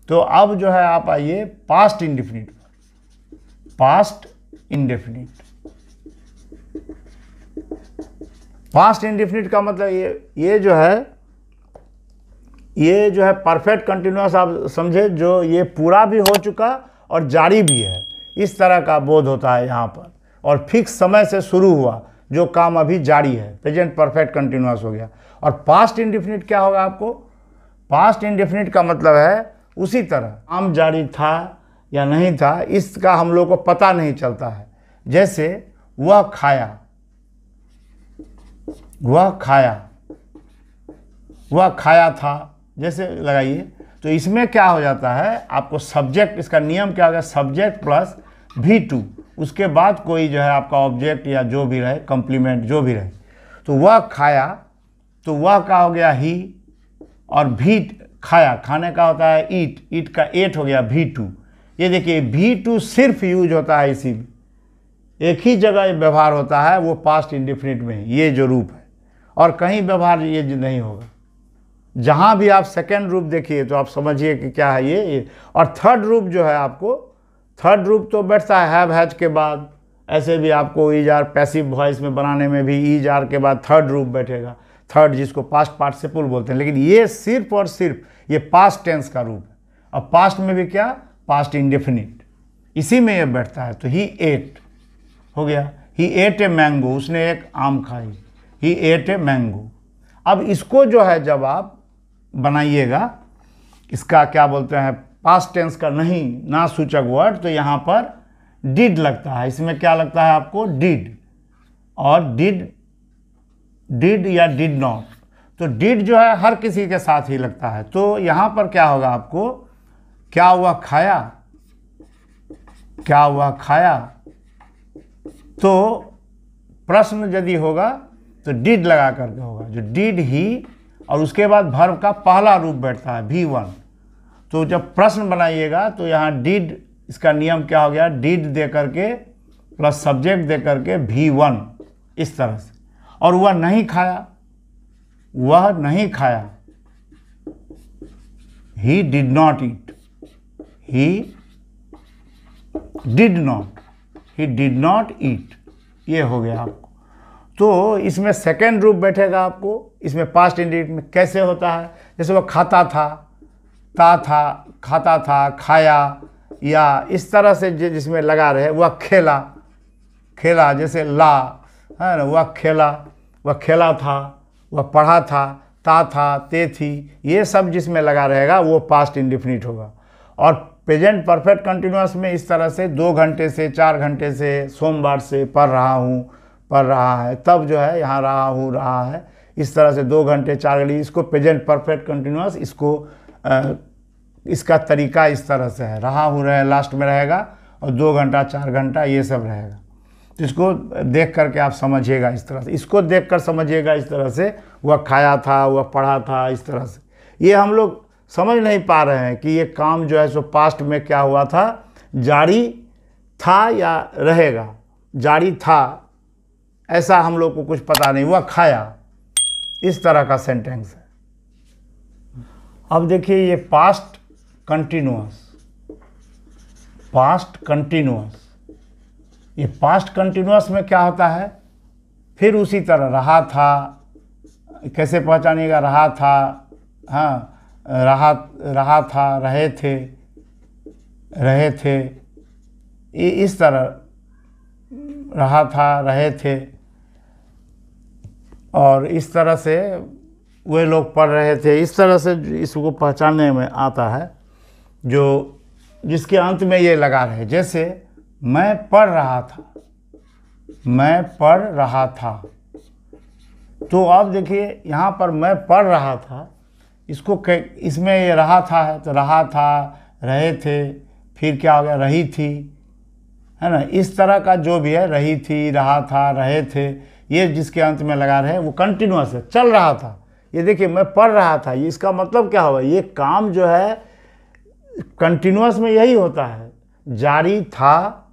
तो अब जो है आप आइए पास्ट इंडेफिनिट पर। पास्ट इंडेफिनिट, पास्ट इंडेफिनिट का मतलब ये जो है परफेक्ट कंटिन्यूअस, आप समझे, जो ये पूरा भी हो चुका और जारी भी है, इस तरह का बोध होता है यहाँ पर। और फिक्स समय से शुरू हुआ जो काम अभी जारी है, प्रेजेंट परफेक्ट कंटिन्यूअस हो गया। और पास्ट इंडेफिनिट क्या होगा आपको? पास्ट इंडेफिनिट का मतलब है उसी तरह काम जारी था या नहीं था, इसका हम लोग को पता नहीं चलता है। जैसे वह खाया, वह खाया, वह खाया था, जैसे लगाइए, तो इसमें क्या हो जाता है आपको सब्जेक्ट, इसका नियम क्या होगा, सब्जेक्ट प्लस V2, उसके बाद कोई जो है आपका ऑब्जेक्ट या जो भी रहे, कम्प्लीमेंट जो भी रहे। तो वह खाया, तो वह का हो गया ही, और भी खाया, खाने का होता है ईट, ईट का एट हो गया V2। ये देखिए V2 सिर्फ यूज होता है इसी में, एक ही जगह व्यवहार होता है, वो पास्ट इंडेफिनिट में, ये जो रूप है, और कहीं व्यवहार ये नहीं होगा। जहाँ भी आप सेकेंड रूप देखिए तो आप समझिए कि क्या है ये। और थर्ड रूप जो है आपको, थर्ड रूप तो बैठता है हैव हैज के बाद, ऐसे भी आपको ईज आर पैसिव वॉइस में बनाने में भी ईज आर के बाद थर्ड रूप बैठेगा, थर्ड, जिसको पास्ट पार्टिसिपल बोलते हैं। लेकिन ये सिर्फ और सिर्फ ये पास्ट टेंस का रूप है। और पास्ट में भी क्या, पास्ट इंडेफिनिट, इसी में ये बैठता है। तो ही एट हो गया, ही एट ए मैंगो, उसने एक आम खाई, ही एट ए मैंगो। अब इसको जो है जब आप बनाइएगा, इसका क्या बोलते हैं, पास्ट टेंस का नहीं ना सूचक वर्ड, तो यहाँ पर डिड लगता है। इसमें क्या लगता है आपको, डिड, और डिड या डिड नॉट। तो डिड जो है हर किसी के साथ ही लगता है। तो यहाँ पर क्या होगा आपको, क्या हुआ खाया, क्या हुआ खाया। तो प्रश्न यदि होगा तो डिड लगा करके होगा, जो डिड ही, और उसके बाद वर्ब का पहला रूप बैठता है V1। तो जब प्रश्न बनाइएगा तो यहाँ डिड, इसका नियम क्या हो गया, डिड दे करके प्लस सब्जेक्ट दे करके V1, इस तरह से। और वह नहीं खाया, वह नहीं खाया, he did not eat, he did not, he did not eat, ये हो गया आपको। तो इसमें सेकेंड रूप बैठेगा आपको। इसमें पास्ट इंडेफिनिट में कैसे होता है, जैसे वह खाता था, ता था, खाता था, खाया, या इस तरह से जिसमें लगा रहे, वह खेला, खेला, जैसे ला है ना, वह खेला, वह खेला था, वह पढ़ा था, ता था, ते थी, ये सब जिसमें लगा रहेगा वो पास्ट इंडेफिनिट होगा। और प्रेजेंट परफेक्ट कंटिन्यूअस में इस तरह से 2 घंटे से 4 घंटे से, सोमवार से पढ़ रहा हूँ, पढ़ रहा है, तब जो है यहाँ रहा हूँ, रहा है, इस तरह से 2 घंटे 4 घंटे, इसको प्रेजेंट परफेक्ट कंटिन्यूअस, इसको इसका तरीका इस तरह से है, रहा हूँ रहे लास्ट में रहेगा, और 2 घंटा 4 घंटा ये सब रहेगा। तो इसको देख करके आप समझिएगा इस तरह से, इसको देख कर समझिएगा इस तरह से, वह खाया था, वह पढ़ा था, इस तरह से। ये हम लोग समझ नहीं पा रहे हैं कि ये काम जो है सो पास्ट में क्या हुआ था, जारी था या रहेगा, जारी था, ऐसा हम लोग को कुछ पता नहीं, वह खाया, इस तरह का सेंटेंस है। अब देखिए ये पास्ट कंटिन्यूअस, पास्ट कंटिन्यूअस, ये पास्ट कंटिन्यूअस में क्या होता है, फिर उसी तरह रहा था, कैसे पहचानिएगा, रहा था, हाँ, रहा था, रहे थे, रहे थे, इस तरह रहा था, रहे थे, और इस तरह से वे लोग पढ़ रहे थे, इस तरह से इसको पहचानने में आता है, जो जिसके अंत में ये लगा रहे। जैसे मैं पढ़ रहा था, मैं पढ़ रहा था। तो अब देखिए यहाँ पर मैं पढ़ रहा था, इसको इसमें ये रहा था है, तो रहा था, रहे थे, फिर क्या हो गया, रही थी, है ना, इस तरह का जो भी है, रही थी, रहा था, रहे थे, ये जिसके अंत में लगा रहे, वो कंटिन्यूअस है, चल रहा था। ये देखिए मैं पढ़ रहा था, ये इसका मतलब क्या हुआ, ये काम जो है कंटिन्यूअस में यही होता है, जारी था,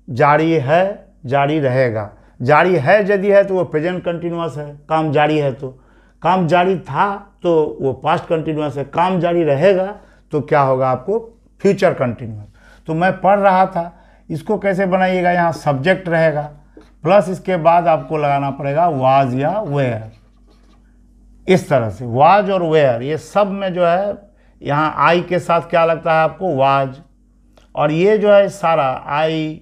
जारी है, जारी रहेगा। जारी है यदि है तो वो प्रेजेंट कंटिन्यूअस है, काम जारी है, तो काम जारी था तो वो पास्ट कंटिन्यूअस है, काम जारी रहेगा तो क्या होगा आपको फ्यूचर कंटिन्यूअस। तो मैं पढ़ रहा था, इसको कैसे बनाइएगा, यहाँ सब्जेक्ट रहेगा प्लस इसके बाद आपको लगाना पड़ेगा वाज या वेयर। इस तरह से वाज और वेयर ये सब में जो है यहाँ आई के साथ क्या लगता है आपको, वाज, और ये जो है सारा आई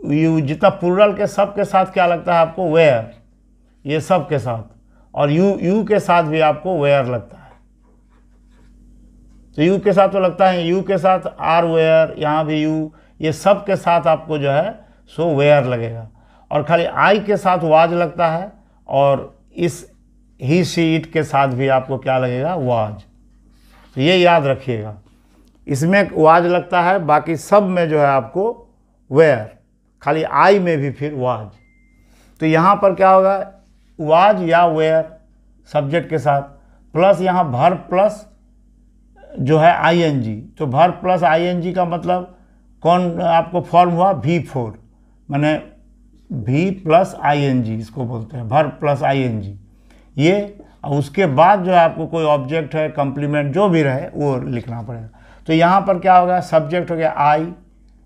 यू जितना प्लूरल के सब के साथ क्या लगता है आपको, वेयर, ये सब के साथ, और यू के साथ भी आपको वेयर लगता है। तो यू के साथ तो लगता है, यू के साथ आर वेयर, यहाँ भी यू, ये सब के साथ आपको जो है सो वेयर लगेगा। और खाली आई के साथ वाज लगता है, और इस ही शी इट के साथ भी आपको क्या लगेगा, वाज। तो ये याद रखिएगा, इसमें वाज लगता है, बाकी सब में जो है आपको वेयर, खाली आई में भी फिर वाज। तो यहाँ पर क्या होगा, वाज या वेयर सब्जेक्ट के साथ, प्लस यहाँ वर्ब प्लस जो है आईएनजी। तो वर्ब प्लस आईएनजी का मतलब कौन आपको फॉर्म हुआ, V4, माने V प्लस आईएनजी इसको बोलते हैं, वर्ब प्लस आईएनजी ये। और उसके बाद जो है आपको कोई ऑब्जेक्ट है, कम्प्लीमेंट जो भी रहे वो लिखना पड़ेगा। तो यहाँ पर क्या होगा, सब्जेक्ट हो गया आई,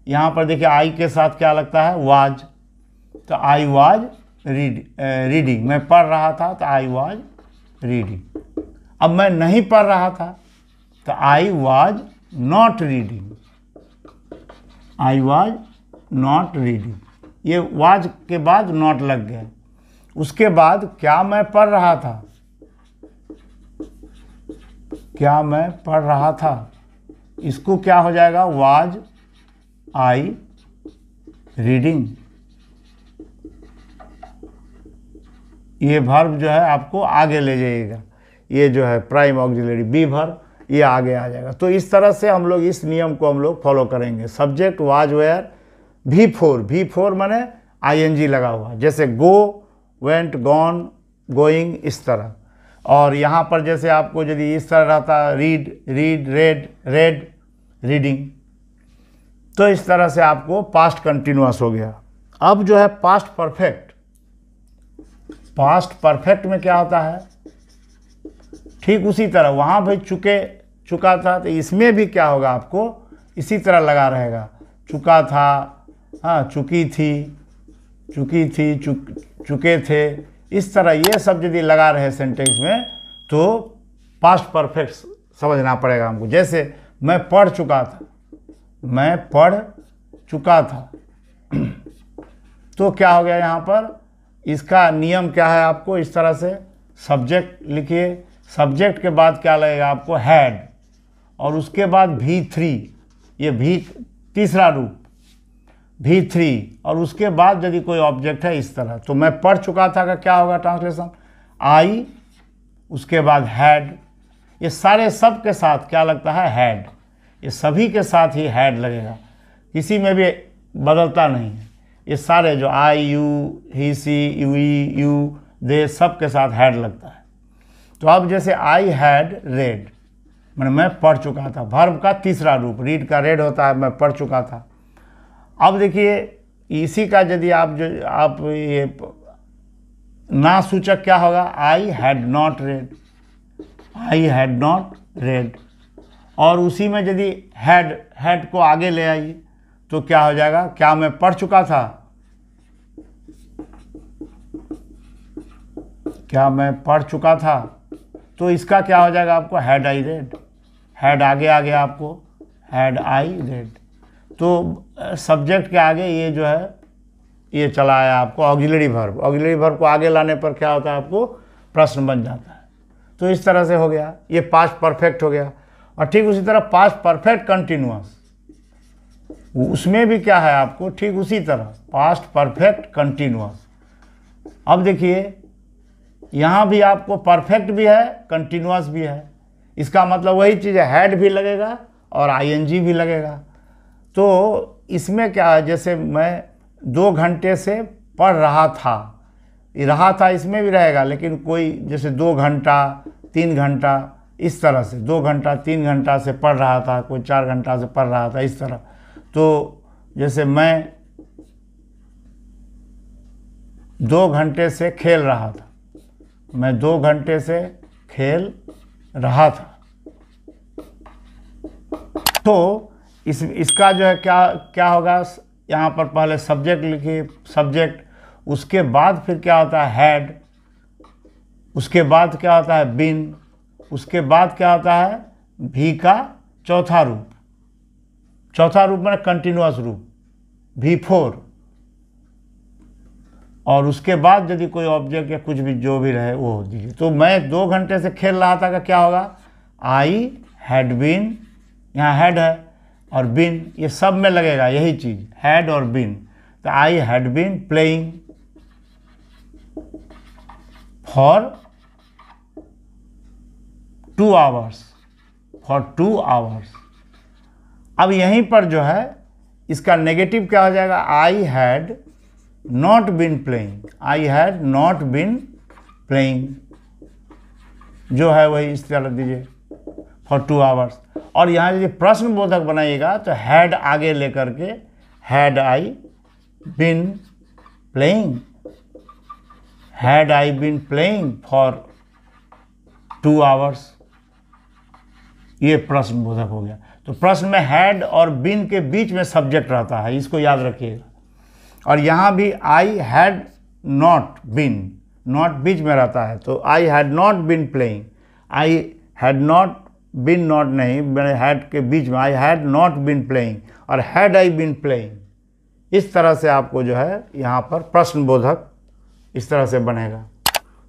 यहाँ पर देखिए आई के साथ क्या लगता है, वाज। तो आई वाज रीडिंग, मैं पढ़ रहा था तो आई वाज रीडिंग। अब मैं नहीं पढ़ रहा था तो I was not reading, I was not reading. ये वाज के बाद नॉट लग गया। उसके बाद क्या मैं पढ़ रहा था, क्या मैं पढ़ रहा था, इसको क्या हो जाएगा, वाज आई रीडिंग। ये वर्ब जो है आपको आगे ले जाइएगा, ये जो है प्राइम ऑक्सिलरी बी वर्ब, ये आगे आ जाएगा। तो इस तरह से हम लोग इस नियम को हम लोग फॉलो करेंगे। सब्जेक्ट वाज वेयर, V4 माने आईएनजी लगा हुआ, जैसे गो, वेंट, गॉन, गोइंग, इस तरह। और यहाँ पर जैसे आपको यदि इस तरह रहता, रीड, रेड, रीडिंग, तो इस तरह से आपको पास्ट कंटिन्यूअस हो गया। अब जो है पास्ट परफेक्ट, पास्ट परफेक्ट में क्या होता है, ठीक उसी तरह वहाँ भी चुका था, तो इसमें भी क्या होगा आपको इसी तरह लगा रहेगा, चुका था, हाँ, चुकी थी, चुके थे, इस तरह ये सब यदि लगा रहे सेंटेंस में तो पास्ट परफेक्ट समझना पड़ेगा हमको। जैसे मैं पढ़ चुका था, मैं पढ़ चुका था, तो क्या हो गया यहाँ पर, इसका नियम क्या है आपको, इस तरह से सब्जेक्ट लिखिए, सब्जेक्ट के बाद क्या लगेगा आपको, हैड, और उसके बाद V3, ये तीसरा रूप V3, और उसके बाद यदि कोई ऑब्जेक्ट है इस तरह, तो मैं पढ़ चुका था का क्या होगा ट्रांसलेशन, आई, उसके बाद हैड, ये सारे सब के साथ क्या लगता है, हैड, ये सभी के साथ ही हैड लगेगा, किसी में भी बदलता नहीं है। ये सारे जो I, you, he, she, we, you, they, सब के साथ हैड लगता है। तो अब जैसे आई हैड रेड, मैंने मैं पढ़ चुका था, वर्ब का तीसरा रूप, रीड का रेड होता है, मैं पढ़ चुका था। अब देखिए इसी का यदि आप ये ना सूचक क्या होगा, आई had not red, I had not red, और उसी में यदि हैड को आगे ले आइए तो क्या हो जाएगा, क्या मैं पढ़ चुका था, क्या मैं पढ़ चुका था, तो इसका क्या हो जाएगा आपको, हैड आई रेड, हैड आगे आ गया आपको, हैड आई रेड। तो सब्जेक्ट के आगे ये जो है ये चला आया आपको ऑक्सिलरी वर्ब, ऑक्सिलरी वर्ब को आगे लाने पर क्या होता है आपको प्रश्न बन जाता है। तो इस तरह से हो गया, ये पास्ट परफेक्ट हो गया। और ठीक उसी तरह पास्ट परफेक्ट कंटिन्यूअस, उसमें भी क्या है आपको ठीक उसी तरह पास्ट परफेक्ट कंटिन्यूअस। अब देखिए यहाँ भी आपको परफेक्ट भी है, कंटिन्यूअस भी है, इसका मतलब वही चीज़ है, हैड भी लगेगा और आईएनजी भी लगेगा। तो इसमें क्या है, जैसे मैं 2 घंटे से पढ़ रहा था, इसमें भी रहेगा, लेकिन कोई जैसे 2 घंटा 3 घंटा इस तरह से, 2 घंटा 3 घंटा से पढ़ रहा था, कोई 4 घंटा से पढ़ रहा था, इस तरह। तो जैसे मैं 2 घंटे से खेल रहा था, मैं 2 घंटे से खेल रहा था, तो इसका जो है क्या क्या होगा, यहाँ पर पहले सब्जेक्ट लिखिए, सब्जेक्ट, उसके बाद फिर क्या होता है हैड, उसके बाद क्या होता है बीन, उसके बाद क्या होता है भी का चौथा रूप, चौथा रूप में कंटिन्यूअस रूप V4, और उसके बाद यदि कोई ऑब्जेक्ट या कुछ भी जो भी रहे वो दीजिए। तो मैं 2 घंटे से खेल रहा था, क्या होगा, आई हैड बीन, यहाँ हैड है और बीन, ये सब में लगेगा यही चीज़, हैड और बीन। तो I had been playing for 2 hours, for 2 hours. अब यहीं पर जो है इसका नेगेटिव क्या हो जाएगा, I had not been playing, I had not been playing, जो है वही इस तरह दीजिए फॉर 2 आवर्स। और यहाँ यदि प्रश्न बोधक बनाइएगा तो हैड आगे लेकर के had I been playing, had I been playing for 2 hours, ये प्रश्न बोधक हो गया। तो प्रश्न में हैड और बीन के बीच में सब्जेक्ट रहता है, इसको याद रखिएगा। और यहाँ भी I had not been, not बीच में रहता है, तो I had not been playing, I had not been, not नहीं, मेरे हैड के बीच में I had not been playing, और हैड आई बीन प्लेइंग, इस तरह से आपको जो है यहाँ पर प्रश्न बोधक इस तरह से बनेगा।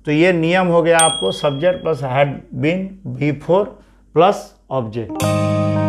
तो ये नियम हो गया आपको, subject plus had been V4 plus object.